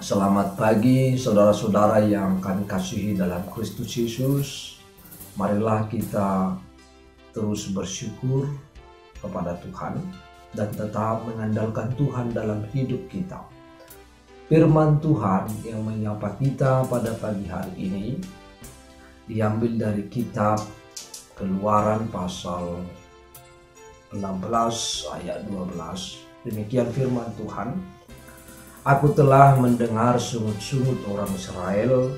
Selamat pagi saudara-saudara yang kami kasihi dalam Kristus Yesus. Marilah kita terus bersyukur kepada Tuhan dan tetap mengandalkan Tuhan dalam hidup kita. Firman Tuhan yang menyapa kita pada pagi hari ini diambil dari kitab Keluaran pasal 16 ayat 12. Demikian firman Tuhan. Aku telah mendengar sungut-sungut orang Israel,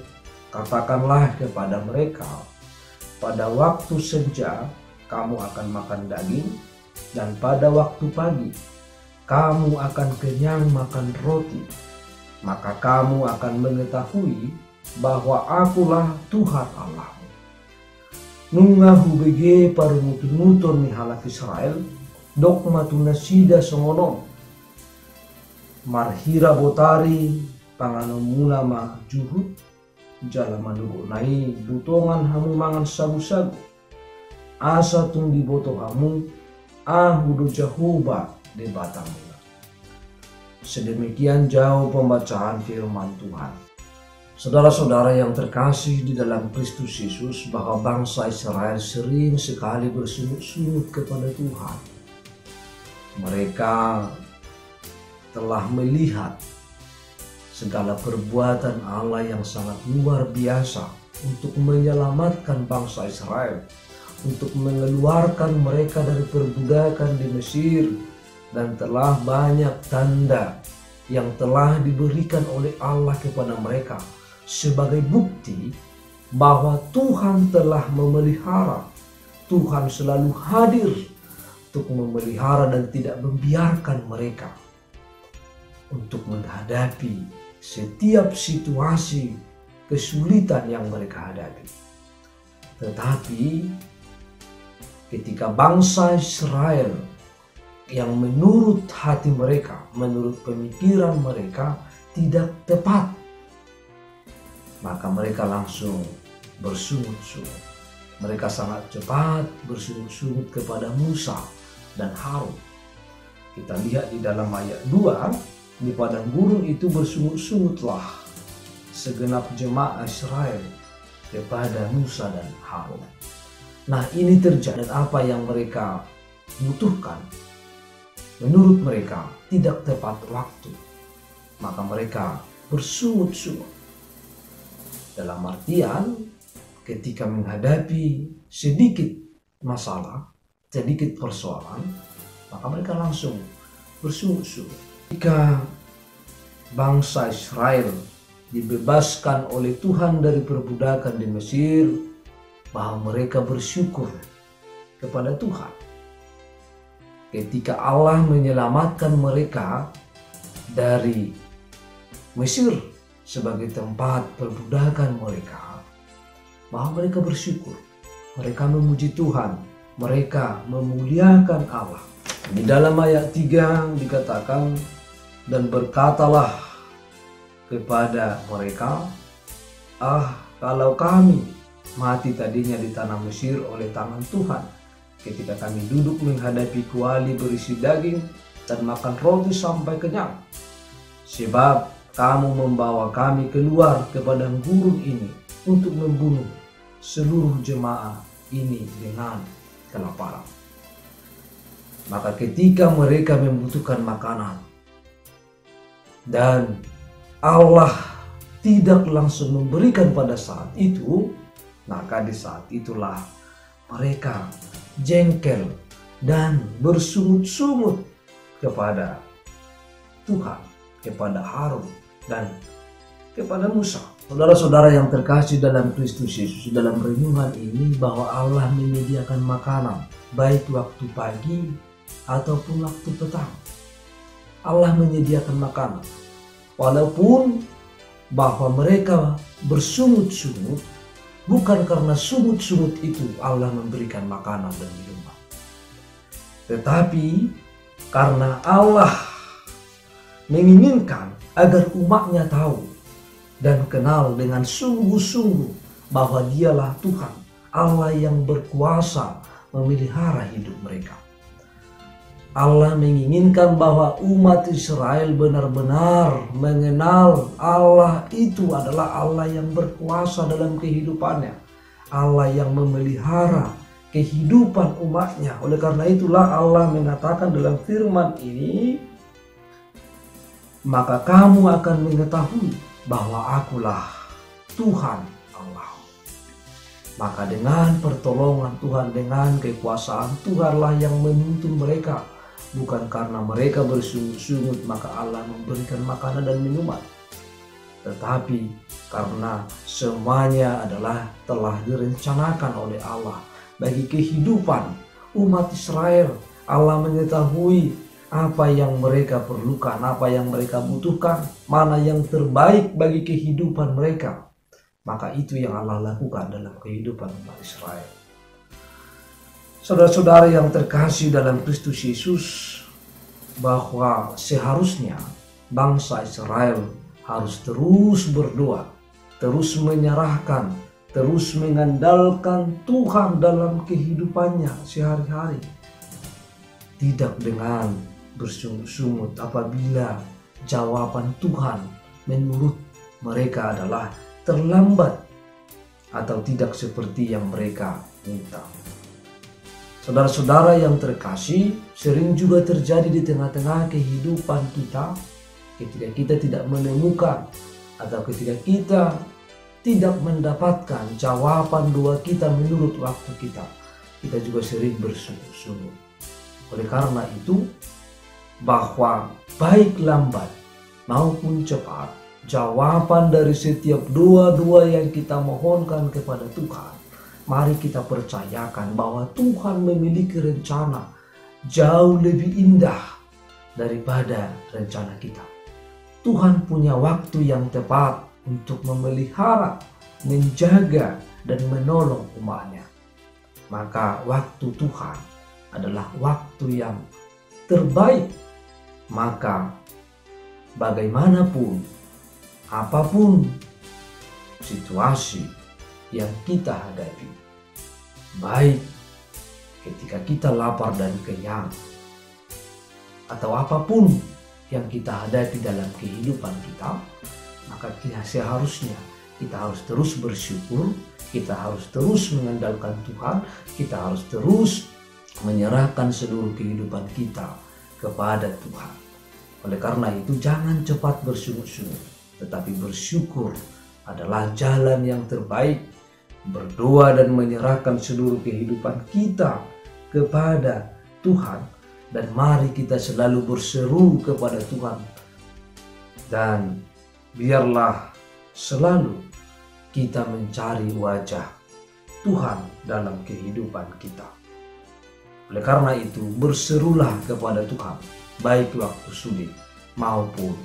katakanlah kepada mereka, pada waktu senja kamu akan makan daging, dan pada waktu pagi kamu akan kenyang makan roti. Maka kamu akan mengetahui bahwa akulah Tuhan Allahmu. Nungahu bege parumutur-mutur ni halak Israel, dok matunasida songonom. Marhira botari pangano mula mah juhud jala manugo nai butongan hamu mangan sagu-sagu asa tung di boto hamu ahudo jahuba de batang mula. Sedemikian jauh pembacaan firman Tuhan. Saudara-saudara yang terkasih di dalam Kristus Yesus, bahwa bangsa Israel sering sekali bersungut-sungut kepada Tuhan. Mereka telah melihat segala perbuatan Allah yang sangat luar biasa untuk menyelamatkan bangsa Israel, untuk mengeluarkan mereka dari perbudakan di Mesir, dan telah banyak tanda yang telah diberikan oleh Allah kepada mereka sebagai bukti bahwa Tuhan telah memelihara. Tuhan selalu hadir untuk memelihara dan tidak membiarkan mereka untuk menghadapi setiap situasi kesulitan yang mereka hadapi. Tetapi ketika bangsa Israel yang menurut hati mereka, menurut pemikiran mereka tidak tepat, maka mereka langsung bersungut-sungut. Mereka sangat cepat bersungut-sungut kepada Musa dan Harun. Kita lihat di dalam ayat 2, di padang gurun itu bersungut-sungutlah segenap jemaah Israel kepada Musa dan Harun. Nah, ini terjadi, dan apa yang mereka butuhkan menurut mereka tidak tepat waktu, maka mereka bersungut-sungut. Dalam artian ketika menghadapi sedikit masalah, sedikit persoalan, maka mereka langsung bersungut-sungut. Ketika bangsa Israel dibebaskan oleh Tuhan dari perbudakan di Mesir, bahwa mereka bersyukur kepada Tuhan. Ketika Allah menyelamatkan mereka dari Mesir sebagai tempat perbudakan mereka, bahwa mereka bersyukur, mereka memuji Tuhan, mereka memuliakan Allah. Di dalam ayat 3 dikatakan, dan berkatalah kepada mereka, kalau kami mati tadinya di tanah Mesir oleh tangan Tuhan, ketika kami duduk menghadapi kuali berisi daging dan makan roti sampai kenyang. Sebab kamu membawa kami keluar ke padang gurun ini untuk membunuh seluruh jemaah ini dengan kelaparan. Maka ketika mereka membutuhkan makanan dan Allah tidak langsung memberikan pada saat itu, maka di saat itulah mereka jengkel dan bersungut-sungut kepada Tuhan, kepada Harun, dan kepada Musa. Saudara-saudara yang terkasih dalam Kristus Yesus, dalam renungan ini bahwa Allah menyediakan makanan baik waktu pagi ataupun waktu petang. Allah menyediakan makanan, walaupun bahwa mereka bersungut-sungut, bukan karena sungut-sungut itu Allah memberikan makanan dan minuman, tetapi karena Allah menginginkan agar umatnya tahu dan kenal dengan sungguh-sungguh bahwa Dialah Tuhan, Allah yang berkuasa memelihara hidup mereka. Allah menginginkan bahwa umat Israel benar-benar mengenal Allah itu adalah Allah yang berkuasa dalam kehidupannya, Allah yang memelihara kehidupan umatnya. Oleh karena itulah Allah mengatakan dalam firman ini, maka kamu akan mengetahui bahwa akulah Tuhan Allah. Maka dengan pertolongan Tuhan, dengan kekuasaan Tuhanlah yang menuntun mereka. Bukan karena mereka bersungut-sungut maka Allah memberikan makanan dan minuman, tetapi karena semuanya adalah telah direncanakan oleh Allah bagi kehidupan umat Israel. Allah mengetahui apa yang mereka perlukan, apa yang mereka butuhkan, mana yang terbaik bagi kehidupan mereka. Maka itu yang Allah lakukan dalam kehidupan umat Israel. Saudara-saudara yang terkasih dalam Kristus Yesus, bahwa seharusnya bangsa Israel harus terus berdoa, terus menyerahkan, terus mengandalkan Tuhan dalam kehidupannya sehari-hari. Tidak dengan bersungut-sungut apabila jawaban Tuhan menurut mereka adalah terlambat atau tidak seperti yang mereka minta. Saudara-saudara yang terkasih, sering juga terjadi di tengah-tengah kehidupan kita ketika kita tidak menemukan atau ketika kita tidak mendapatkan jawaban doa kita menurut waktu kita. Kita juga sering bersungut-sungut. Oleh karena itu, bahwa baik lambat maupun cepat, jawaban dari setiap doa-doa yang kita mohonkan kepada Tuhan, mari kita percayakan bahwa Tuhan memiliki rencana jauh lebih indah daripada rencana kita. Tuhan punya waktu yang tepat untuk memelihara, menjaga, dan menolong umatnya. Maka waktu Tuhan adalah waktu yang terbaik. Maka bagaimanapun, apapun situasi yang kita hadapi, baik ketika kita lapar dan kenyang, atau apapun yang kita hadapi dalam kehidupan kita, maka seharusnya kita harus terus bersyukur, kita harus terus mengandalkan Tuhan, kita harus terus menyerahkan seluruh kehidupan kita kepada Tuhan. Oleh karena itu, jangan cepat bersungut-sungut, tetapi bersyukur adalah jalan yang terbaik. Berdoa dan menyerahkan seluruh kehidupan kita kepada Tuhan, dan mari kita selalu berseru kepada Tuhan, dan biarlah selalu kita mencari wajah Tuhan dalam kehidupan kita. Oleh karena itu, berserulah kepada Tuhan, baik waktu sulit maupun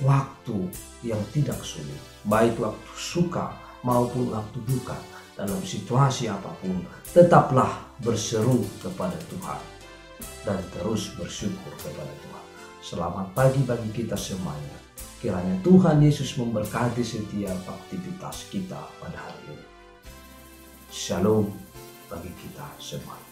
waktu yang tidak sulit, baik waktu suka maupun waktu duka. Dalam situasi apapun, tetaplah berseru kepada Tuhan dan terus bersyukur kepada Tuhan. Selamat pagi bagi kita semuanya. Kiranya Tuhan Yesus memberkati setiap aktivitas kita pada hari ini. Shalom bagi kita semuanya.